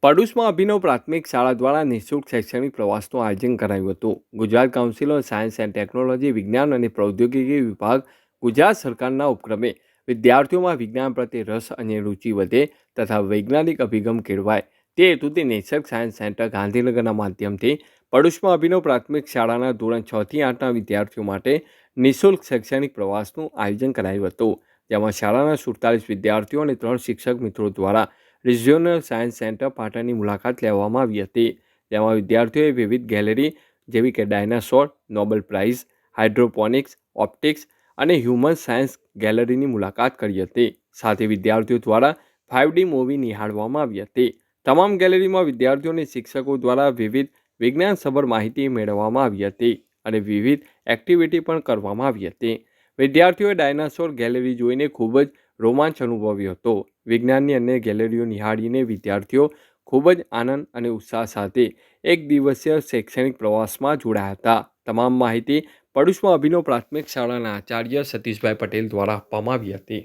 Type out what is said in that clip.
પડુશમાં અભિનવ પ્રાથમિક શાળા દ્વારા નિઃશુલ્ક શૈક્ષણિક પ્રવાસનું આયોજન કરાયું હતું. Gujarat council of science and technology, વિજ્ઞાન અને પ્રૌદ્યોગિકી વિભાગ, ગુજરાત સરકારના ઉપક્રમે વિદ્યાર્થીઓમાં વિજ્ઞાન પ્રત્યે રસ અને રુચિ વધે તથા વૈજ્ઞાનિક અભિગમ કેળવાય તે હેતુથી નેચર સાયન્સ સેન્ટર ગાંધીનગરના માધ્યમથી પડુશમાં અભિનવ પ્રાથમિક શાળાના ધોરણ 6 થી 8ના વિદ્યાર્થીઓ માટે નિઃશુલ્ક શૈક્ષણિક પ્રવાસનું આયોજન કરાયું હતું. જેમાં શાળાના 47 વિદ્યાર્થીઓ અને 3 શિક્ષક મિત્રો દ્વારા રિજિયોનલ સાયન્સ સેન્ટર પાટણની મુલાકાત લેવામાં આવી હતી. જેમાં વિદ્યાર્થીઓએ વિવિધ ગેલેરી જેવી કે dinosaur, Nobel price, hydroponics, optics અને હ્યુમન સાયન્સ ગેલેરીની મુલાકાત કરી હતી. સાથે વિદ્યાર્થીઓ દ્વારા 5D મૂવી નિહાળવામાં આવી હતી. તમામ ગેલેરીમાં વિદ્યાર્થીઓ અને શિક્ષકો દ્વારા વિવિધ વિજ્ઞાનસભર માહિતી મેળવવામાં આવી હતી અને વિવિધ એક્ટિવિટી પણ કરવામાં આવી હતી. વિદ્યાર્થીઓએ ડાયનાસોર ગેલેરી જોઈને ખૂબ જ રોમાંચ અનુભવ્યો હતો. વિજ્ઞાનની અન્ય ગેલેરીઓ નિહાળીને વિદ્યાર્થીઓ ખૂબ જ આનંદ અને ઉત્સાહ સાથે એક દિવસીય શૈક્ષણિક પ્રવાસમાં જોડાયા હતા. તમામ માહિતી પડુશમાં અભિનવ પ્રાથમિક શાળાના આચાર્ય સતીશભાઈ પટેલ દ્વારા આપવામાં આવી હતી.